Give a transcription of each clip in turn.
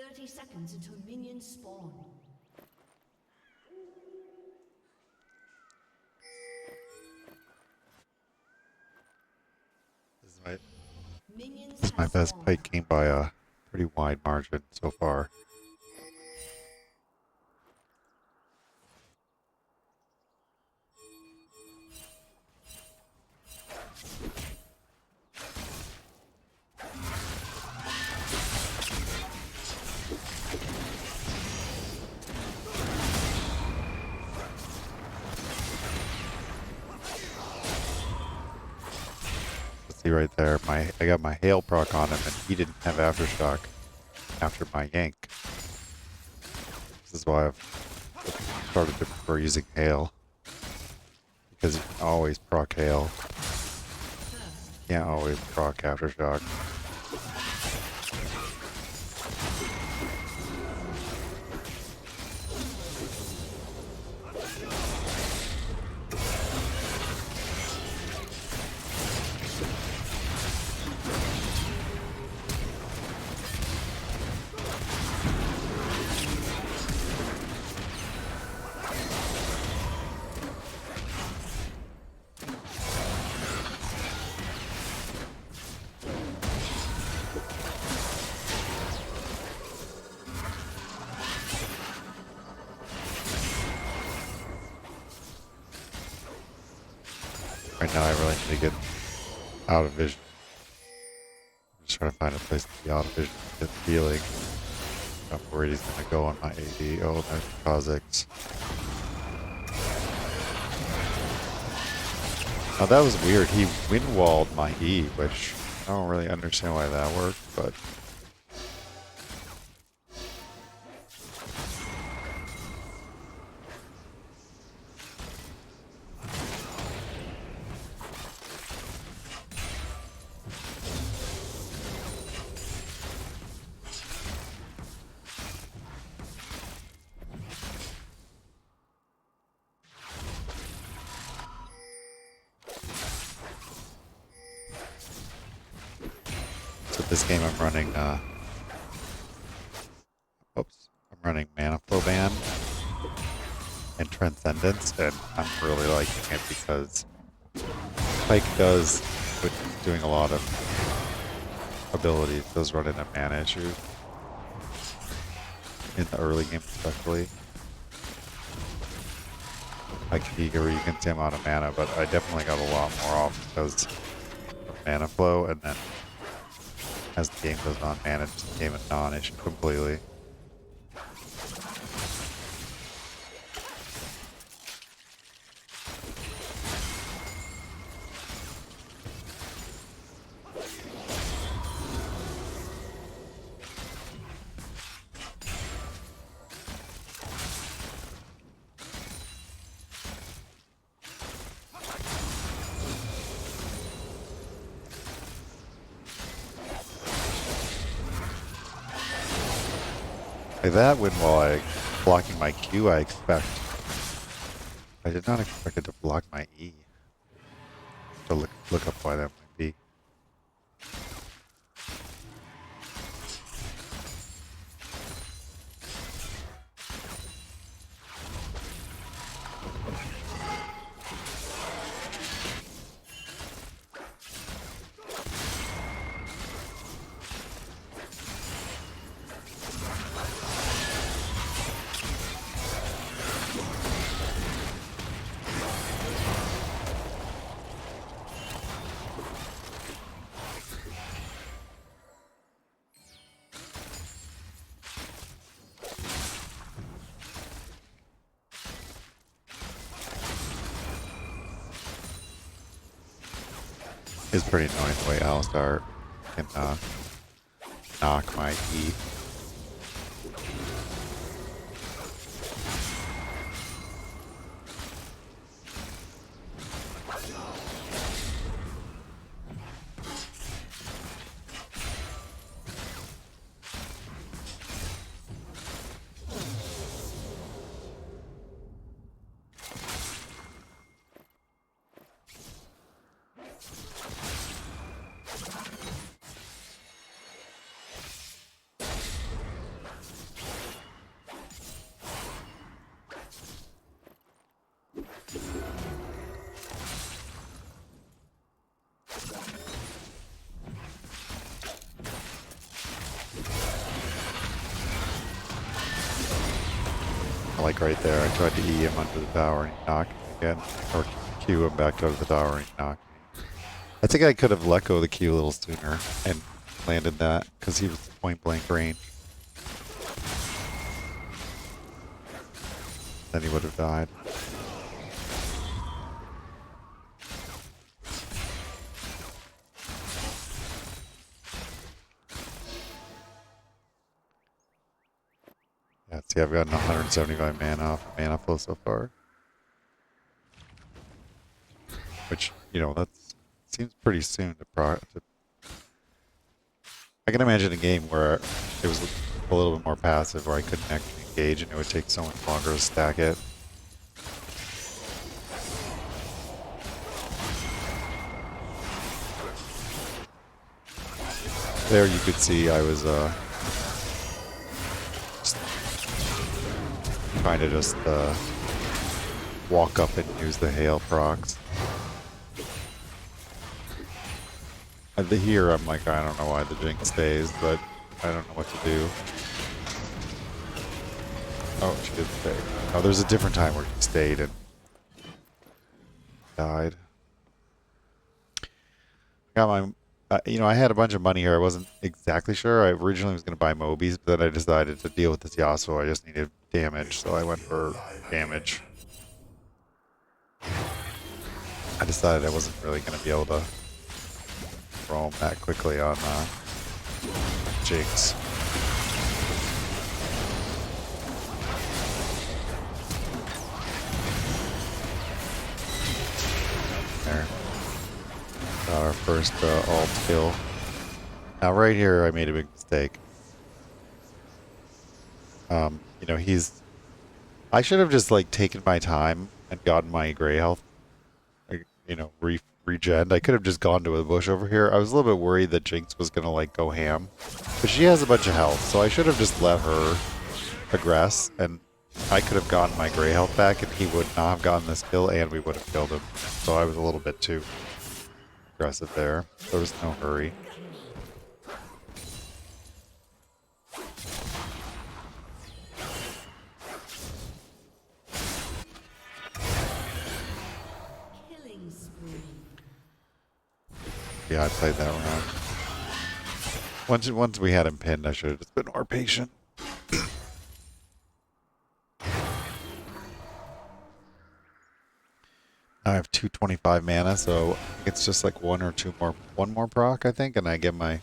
30 seconds until minions spawn. Minions This is have my best spawned. pike game by a pretty wide margin so far. See right there, I got my hail proc on him and he didn't have aftershock after my yank. This is why I've started to prefer using hail. Because you can always proc hail. You can't always proc aftershock. Right now I really need to get out of vision. I'm just trying to find a place to be out of vision and get healing. I'm worried he's going to go on my AD. Oh, there's Kha'Zix. Now that was weird. He wind-walled my E, which I don't really understand why that worked, but... So this game I'm running, I'm running manaflow ban and transcendence, and I'm really liking it because Pyke does, with doing a lot of abilities, does run into mana issues in the early game especially. Like here you can see I'm out of mana, but I definitely got a lot more off because of mana flow, and then as the game goes on, mana just became a non-issue completely. Like that win while I blocking my Q, I expect. I did not expect it to block my E. To look up why that might be. It's pretty annoying the way Alistar can knock my E. Like right there, I tried to E him under the tower and he knocked me again. Or Q him back out of the tower and he knocked me. I think I could have let go of the Q a little sooner and landed that because he was point blank range. Then he would have died. Yeah, see, I've gotten 175 mana off of manaflow so far. Which, you know, that seems pretty soon to I can imagine a game where it was a little bit more passive, where I couldn't actually engage and it would take so much longer to stack it. There you could see I was trying to just walk up and use the hail procs. Here I'm like, I don't know why the Jinx stays, but I don't know what to do. Oh, she did stay. Oh, there's a different time where she stayed and died. Got my, you know, I had a bunch of money here. I wasn't exactly sure. I originally was going to buy Mobies, but then I decided to deal with this Yasuo. I just needed damage, so I went for damage. I decided I wasn't really going to be able to roam that quickly on Jinx. There. Got our first alt kill. Now right here I made a big mistake. You know, I should have just like taken my time and gotten my gray health, you know, regen. I could have just gone to a bush over here. I was a little bit worried that Jinx was gonna like go ham, but she has a bunch of health, so I should have just let her progress, and I could have gotten my gray health back, and he would not have gotten this kill, and we would have killed him. So I was a little bit too aggressive there. There was no hurry. Yeah, I played that round. Once we had him pinned, I should have just been more patient. I have 225 mana, so it's just like one more proc, I think, and I get my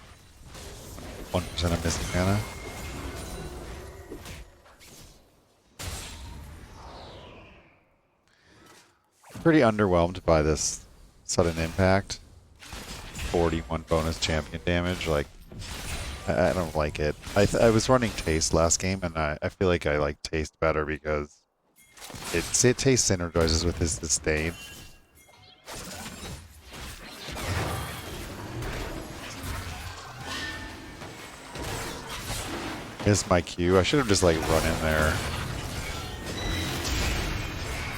1% of missing mana. Pretty underwhelmed by this sudden impact. 41 bonus champion damage, like, I don't like it. I was running Taste last game, and I feel like I like Taste better because Taste synergizes with his Disdain. Missed my Q. I should have just like run in there.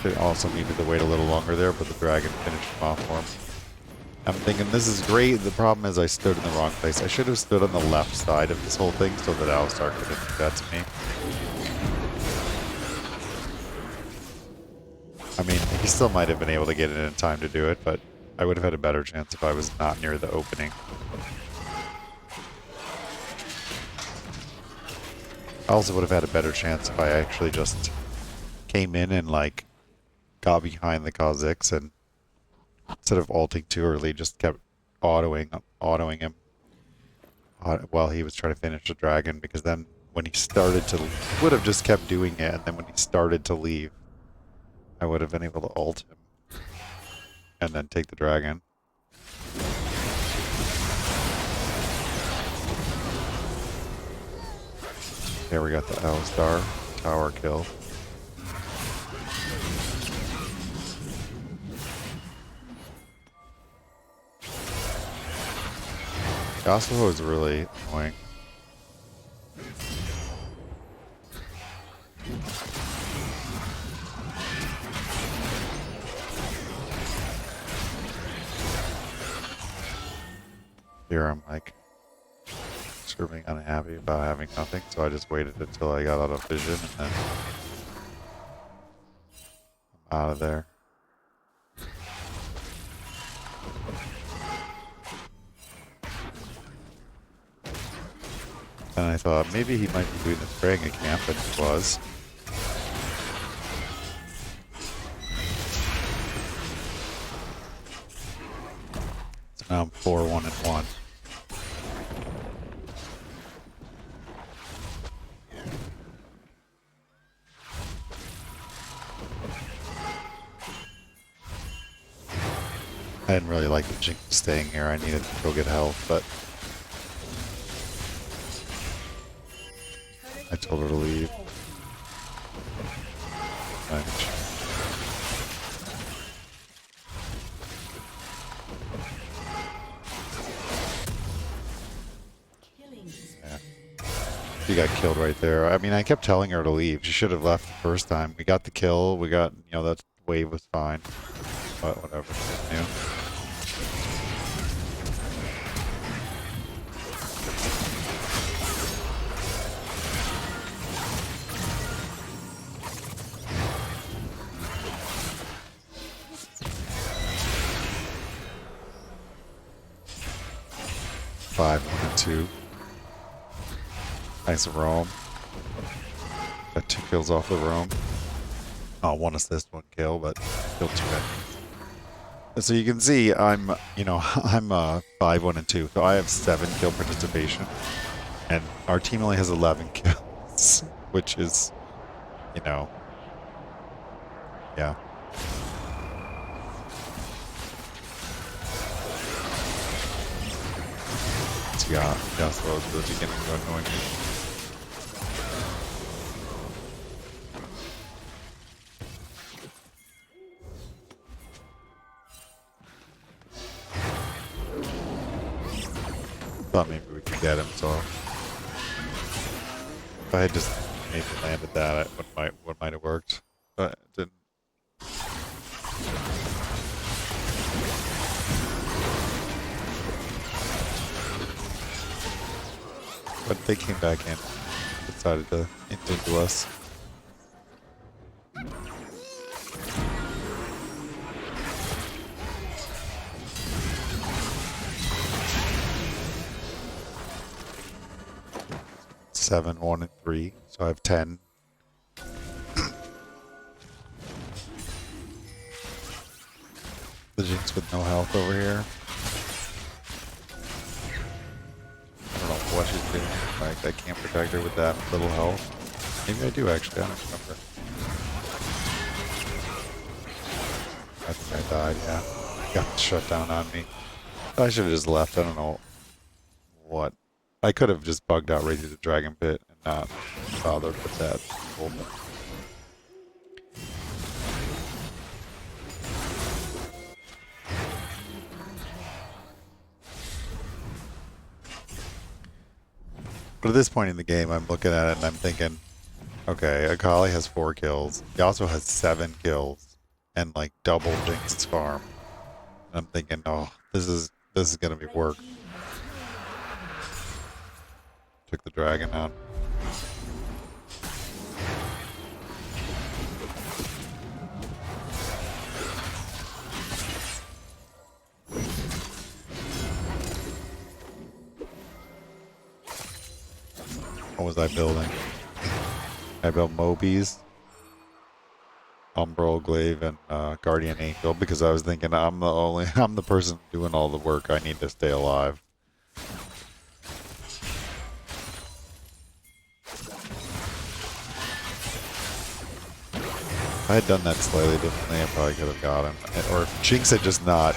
It also needed to wait a little longer there, but the dragon finished him off for him. I'm thinking this is great. The problem is I stood in the wrong place. I should have stood on the left side of this whole thing so that Alistar couldn't do that to me. I mean, he still might have been able to get it in time to do it, but I would have had a better chance if I was not near the opening. I also would have had a better chance if I actually just came in and like got behind the Kha'Zix and instead of ulting too early, just kept autoing him while he was trying to finish the dragon, because then when he started to, would have just kept doing it, and then when he started to leave, I would have been able to ult him and then take the dragon. There we got the Alistar tower kill. Yasuo is really annoying. Here I'm like sort of being unhappy about having nothing, so I just waited until I got out of vision and then out of there. And I thought maybe he might be doing the spraying a camp, and he was. So now I'm 4-1-1. I didn't really like the Jinx staying here. I needed to go get health, but I told her to leave. Yeah. She got killed right there. I mean, I kept telling her to leave. She should have left the first time. We got the kill. We got, you know, that wave was fine. But whatever. She knew. Five, 1 and 2. Nice roam. Got 2 kills off the roam. Oh, 1 assist, 1 kill, but still 2 hit. So you can see I'm, you know, I'm 5, 1 and 2. So I have 7 kill participation. And our team only has 11 kills, which is, you know, yeah. Yeah, so at the beginning of annoying me. Thought maybe we could get him, so if I had just maybe landed that, what might have worked, but it didn't. But they came back in, decided to into us. Seven, 1 and 3, so I have 10. The Jinx with no health over here. I don't know what she's doing. Like, I can't protect her with that little health. Maybe I do actually, I don't remember. I think I died, yeah. Got shut down on me. I should have just left, I don't know what. I could have just bugged out Rage of the Dragon Pit and not bothered with that movement. But at this point in the game, I'm looking at it and I'm thinking, okay, Akali has 4 kills. He also has 7 kills and like double Jinx's farm. And I'm thinking, oh, this is gonna be work. Took the dragon out. What was I building? I built Mobies, Umbral, Glaive, and Guardian Angel because I was thinking I'm the person doing all the work. I need to stay alive. If I had done that slightly differently, I probably could have got him. Or if Jinx had just not...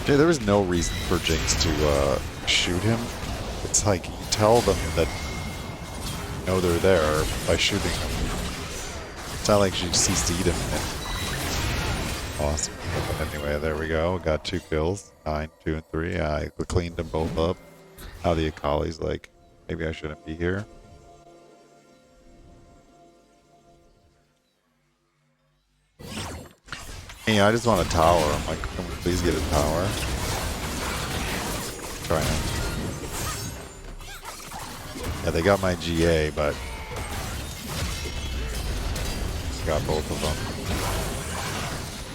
There was no reason for Jinx to shoot him. It's like, you tell them that you know they're there by shooting them. It's not like she CC'd him. Awesome. But anyway, there we go. Got 2 kills. 9, 2, and 3. I cleaned them both up. Now the Akali's like, maybe I shouldn't be here. Yeah, I just want a tower. I'm like, can we please get a tower? Trying to. Yeah, they got my GA, but got both of them.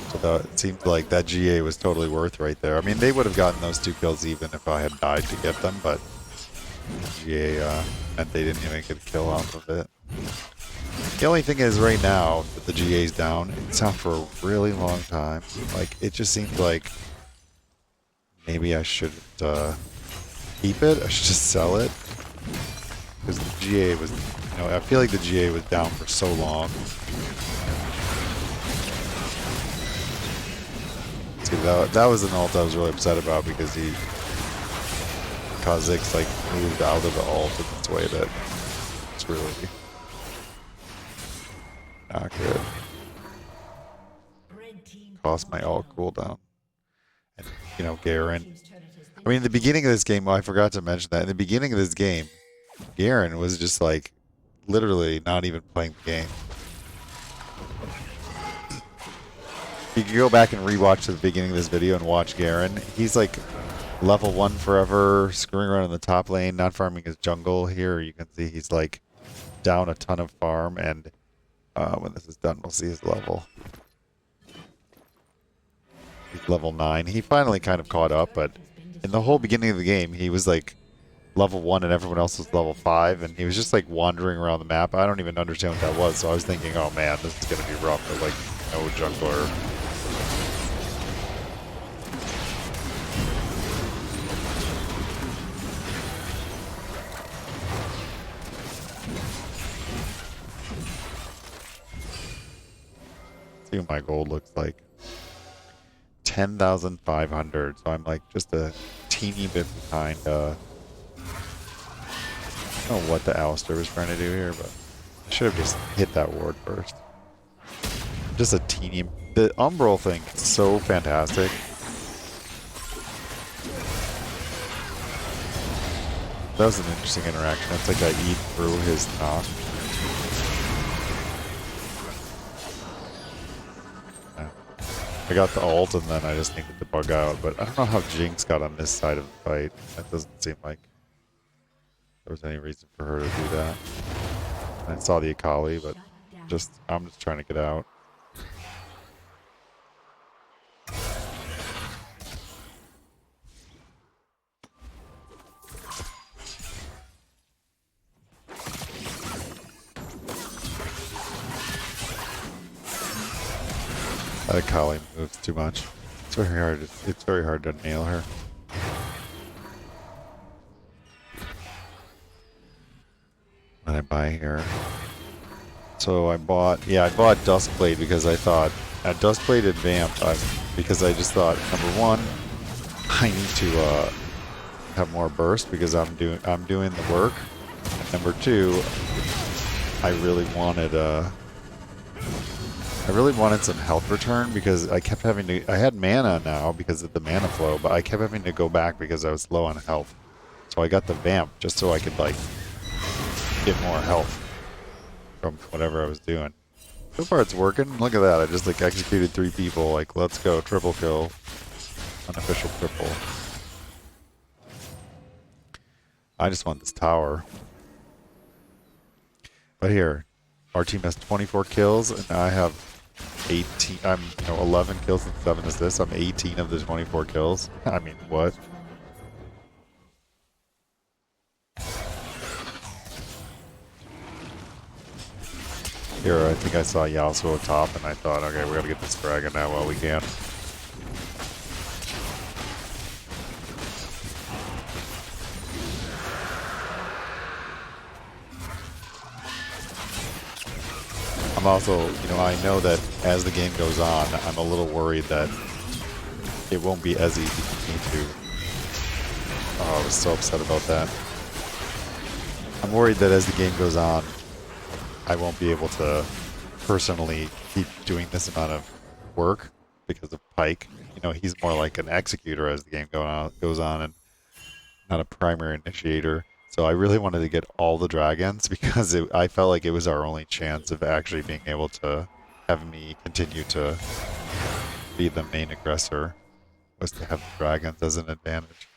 So it seemed like that GA was totally worth right there. I mean, they would have gotten those 2 kills even if I had died to get them, but GA meant they didn't even get a kill off of it. The only thing is right now that the GA's down, it's down for a really long time. Like, it just seems like maybe I shouldn't keep it. I should just sell it. Because the GA was, you know, I feel like the GA was down for so long. See, that was an ult I was really upset about because Kha'Zix like moved out of the ult in this way that it's really not good. Cost my ult cooldown. And, you know, Garen. I mean, in the beginning of this game, well, I forgot to mention that. In the beginning of this game, Garen was just like literally not even playing the game. You can go back and rewatch the beginning of this video and watch Garen. He's like level 1 forever, screwing around in the top lane, not farming his jungle. Here you can see he's like down a ton of farm, and when this is done, we'll see his level. He's level 9. He finally kind of caught up, but in the whole beginning of the game, he was like level 1 and everyone else was level 5, and he was just like wandering around the map. I don't even understand what that was, so I was thinking, oh man, this is going to be rough for like no jungler. See what my gold looks like. 10,500. So I'm like just a teeny bit behind. I don't know what the Alistair was trying to do here, but I should have just hit that ward first. Just a teeny. The Umbral thing is so fantastic. That was an interesting interaction. It's like I eat through his knock. I got the ult and then I just needed to bug out, but I don't know how Jinx got on this side of the fight. That doesn't seem like there was any reason for her to do that. I saw the Akali, but I'm just trying to get out. That Akali moves too much. It's very hard. It's very hard to nail her. What did I buy here? So I bought Duskblade because I thought at Duskblade and Vamped, because I just thought number one, I need to have more burst because I'm doing the work. And number two, I really wanted some health return because I kept having to. I had mana now because of the manaflow, but I kept having to go back because I was low on health. So I got the Vamp just so I could like get more health from whatever I was doing. So far it's working. Look at that. I just like executed 3 people. Like, let's go. Triple kill. Unofficial triple. I just want this tower. But here, our team has 24 kills and I have 18. I'm 11 kills and 7 assists. I'm 18 of the 24 kills. I mean, what? Here, I think I saw Yasuo top, and I thought, okay, we gotta get this dragon now while we can. I'm also, I know that as the game goes on, I'm a little worried that it won't be as easy for me to... Oh, I was so upset about that. I'm worried that as the game goes on, I won't be able to personally keep doing this amount of work because of Pyke. He's more like an executor as the game goes on and not a primary initiator. So I really wanted to get all the dragons because I felt like it was our only chance of actually being able to have me continue to be the main aggressor, was to have the dragons as an advantage.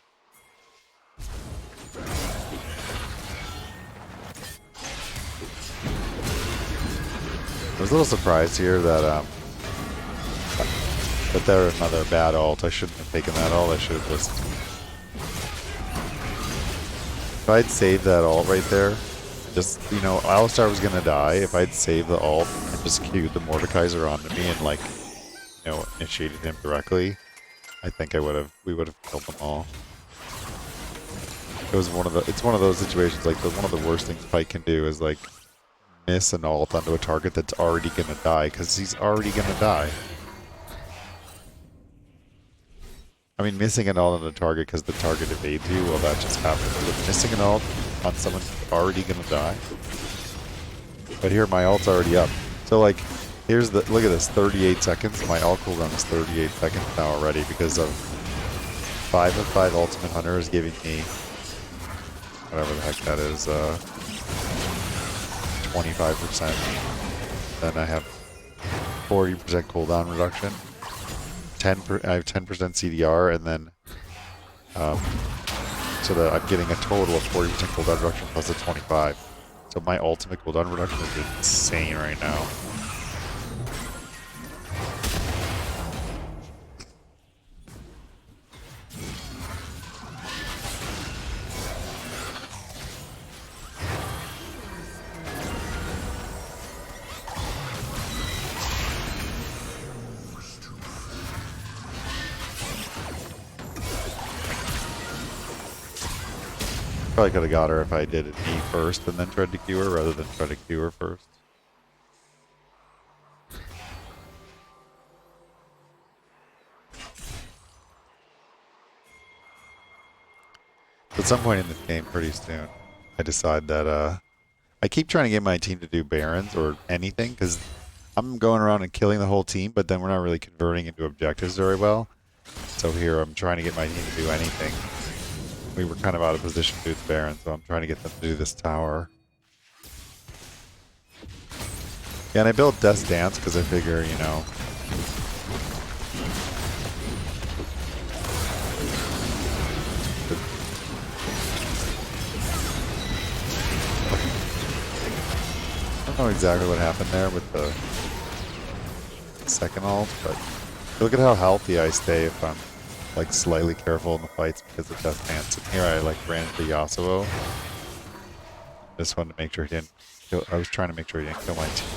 I was a little surprised here that But they're another bad ult. I shouldn't have taken that ult. I should have just... If I'd saved that ult right there, just, you know, Alistar was gonna die. If I'd saved the ult and just queued the Mordekaiser onto me and, like, you know, initiated him directly, I think we would have killed them all. It was it's one of those situations, like, one of the worst things Pyke can do is, like, miss an ult onto a target that's already gonna die, because he's already gonna die. I mean, missing an ult on a target because the target evades you, well, that just happens. But missing an ult on someone who's already gonna die. But here, my ult's already up. So, like, here's the, look at this, 38 seconds. My ult cooldown is 38 seconds now already because of 5 of 5 Ultimate Hunter is giving me, whatever the heck that is, 25%. Then I have 40% cooldown reduction. I have 10% CDR, and then so that I'm getting a total of 40% cooldown reduction plus a 25. So my ultimate cooldown reduction is insane right now. Probably could have got her if I did it E first and then tried to Q her rather than try to Q her first. At some point in this game, pretty soon, I decide that I keep trying to get my team to do Barons or anything because I'm going around and killing the whole team, but then we're not really converting into objectives very well. So here I'm trying to get my team to do anything. We were kind of out of position to do the Baron, so I'm trying to get them to do this tower. Yeah, and I built Death's Dance because I figure, you know... I don't know exactly what happened there with the second ult, but look at how healthy I stay if I'm like slightly careful in the fights because of Death Dance. And here I like ran into Yasuo. Just wanted to make sure he didn't kill, I was trying to make sure he didn't kill my team.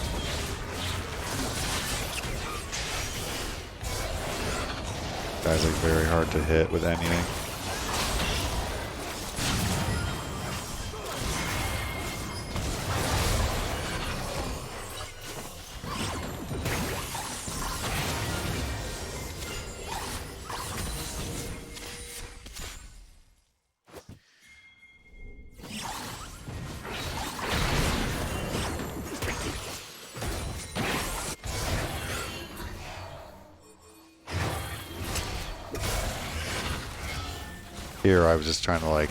Guy's like very hard to hit with anything. Here I was just trying to like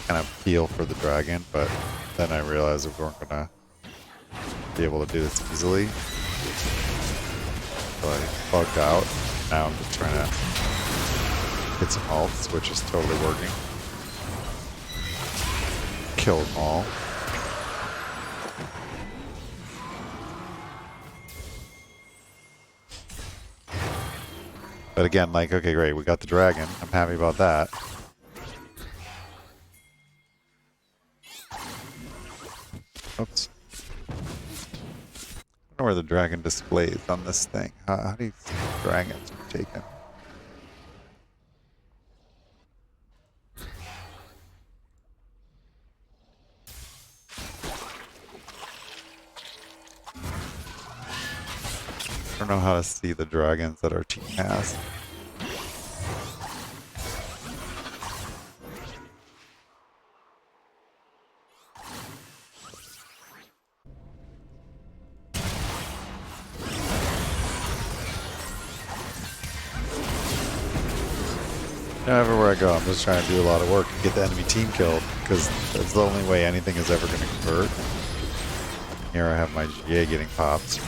kind of feel for the dragon, but then I realized we weren't gonna be able to do this easily. So I bugged out. Now I'm just trying to get some ults, which is totally working. Kill them all. But again, like, okay, great, we got the dragon. I'm happy about that. Oops. I don't know where the dragon displays on this thing. How do you see dragons taken? I don't know how to see the dragons that our team has. Now, everywhere I go, I'm just trying to do a lot of work to get the enemy team killed, because that's the only way anything is ever going to convert. Here I have my GA getting popped.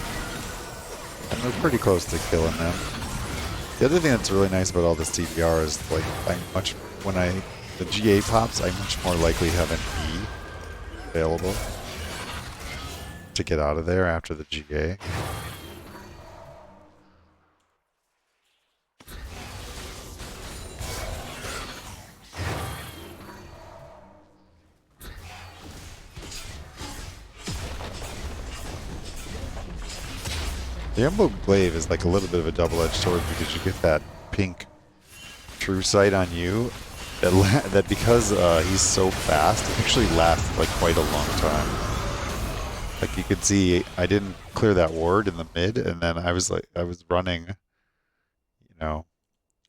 And we're pretty close to killing them. The other thing that's really nice about all this TBR is, like, when the GA pops, I'm much more likely to have an E available to get out of there after the GA. The Emerald Glaive is like a little bit of a double-edged sword because you get that pink true sight on you that because he's so fast, it actually lasts like quite a long time. Like you could see, I didn't clear that ward in the mid, and then I was running, you know,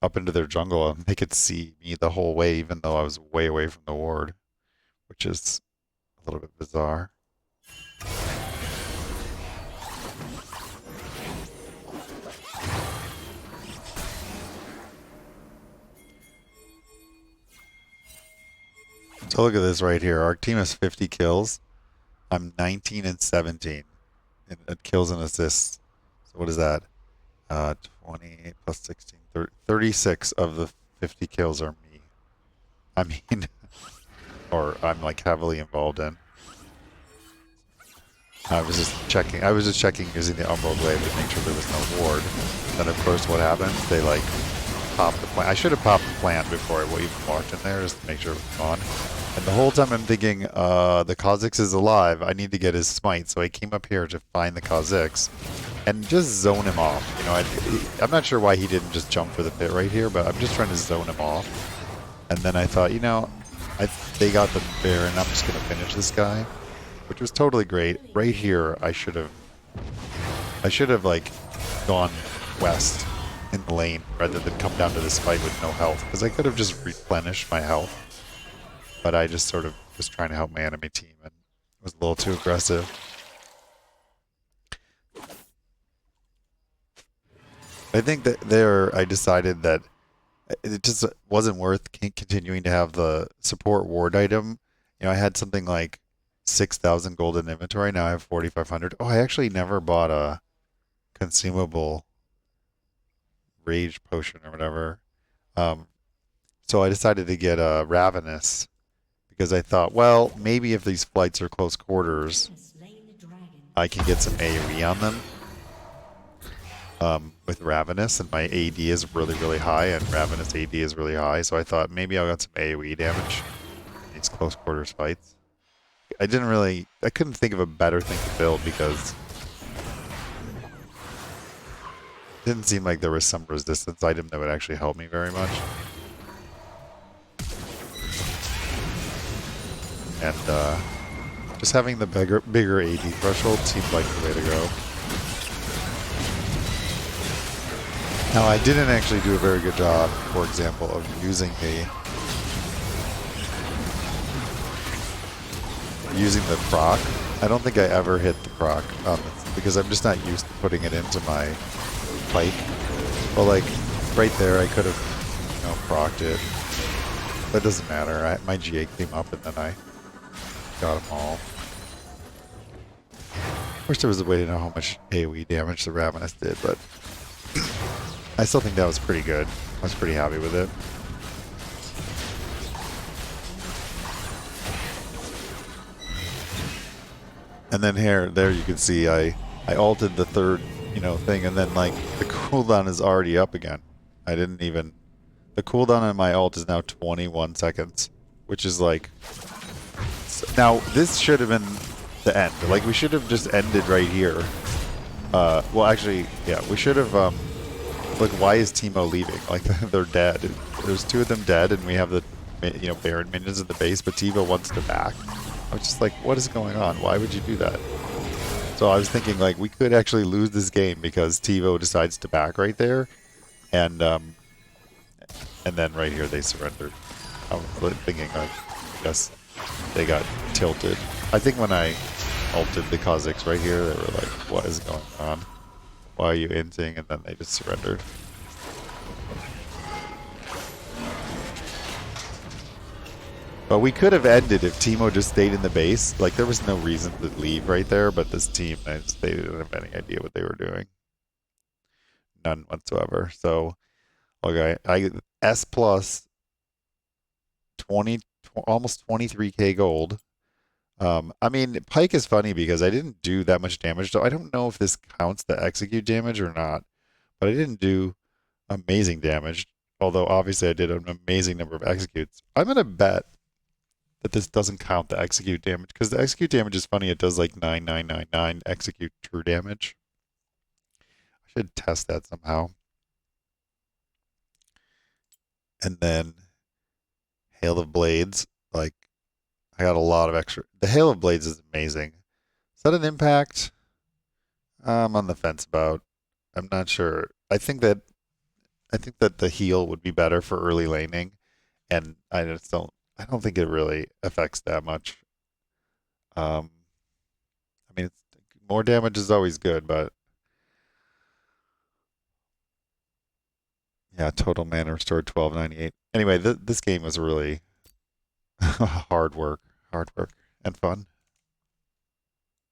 up into their jungle, and they could see me the whole way, even though I was way away from the ward, which is a little bit bizarre. So look at this right here. Our team has 50 kills. I'm 19 and 17 in kills and assists. So what is that? 20 plus 16, 30, 36 of the 50 kills are me. I mean, or I'm like heavily involved in. I was just checking using the Umbral Glaive to make sure there was no ward. Then of course what happened? They like popped the plant. I should have popped the plant before I even walked in there just to make sure it was gone. And the whole time I'm thinking, the Kha'Zix is alive. I need to get his smite. So I came up here to find the Kha'Zix and just zone him off. You know, I'm not sure why he didn't just jump for the pit right here, but I'm just trying to zone him off. And then I thought, you know, they got the Baron. I'm just going to finish this guy, which was totally great. Right here, I should have like gone west in the lane rather than come down to this fight with no health, because I could have just replenished my health. But I just sort of was trying to help my enemy team and was a little too aggressive. I think that I decided that it just wasn't worth continuing to have the support ward item. You know, I had something like 6,000 gold in inventory. Now I have 4,500. Oh, I actually never bought a consumable rage potion or whatever. So I decided to get a Ravenous because I thought, well, maybe if these flights are close quarters, I can get some AoE on them. With Ravenous, and my AD is really, really high, and Ravenous AD is really high, so I thought maybe I'll get some AoE damage in these close quarters fights. I couldn't think of a better thing to build because it didn't seem like there was some resistance item that would actually help me very much. And just having the bigger AD threshold seemed like the way to go. Now, I didn't actually do a very good job, for example, of using the proc. I don't think I ever hit the proc because I'm just not used to putting it into my pyke. But like right there, I could have, you know, procced it. That doesn't matter. My GA came up and then I got them all. I wish there was a way to know how much AoE damage the Ravenous did, but I still think that was pretty good. I was pretty happy with it. And then there you can see I ulted the third, you know, thing, and then like the cooldown is already up again. The cooldown on my ult is now 21 seconds, which is like, now this should have been the end. Like we should have just ended right here. Well actually, yeah, we should have, like, why is Teemo leaving? Like, they're dead. There's two of them dead, and we have the, you know, Baron minions at the base, but Teemo wants to back. I was just like, what is going on? Why would you do that? So I was thinking, like, we could actually lose this game because Teemo decides to back right there, and then right here they surrendered. I was thinking, like, yes, they got tilted. I think when I ulted the Kha'Zix right here, they were like, what is going on? Why are you inting? And then they just surrendered. But we could have ended if Teemo just stayed in the base. Like, there was no reason to leave right there, but this team, they didn't have any idea what they were doing. None whatsoever. So, okay, S plus 20, almost 23k gold. I mean, Pyke is funny because I didn't do that much damage, so I don't know if this counts the execute damage or not, but I didn't do amazing damage, although obviously I did an amazing number of executes. I'm going to bet that this doesn't count the execute damage, because the execute damage is funny, it does like 9999 execute true damage. Should test that somehow. And then Hail of Blades. Like, I got a lot of extra. The Hail of Blades is amazing. Is that an impact? I'm on the fence about. I'm not sure. I think that the heal would be better for early laning, and I just don't. I don't think it really affects that much. Um, I mean, more damage is always good, but yeah, total mana restored 1298. Anyway, this game was really hard work and fun.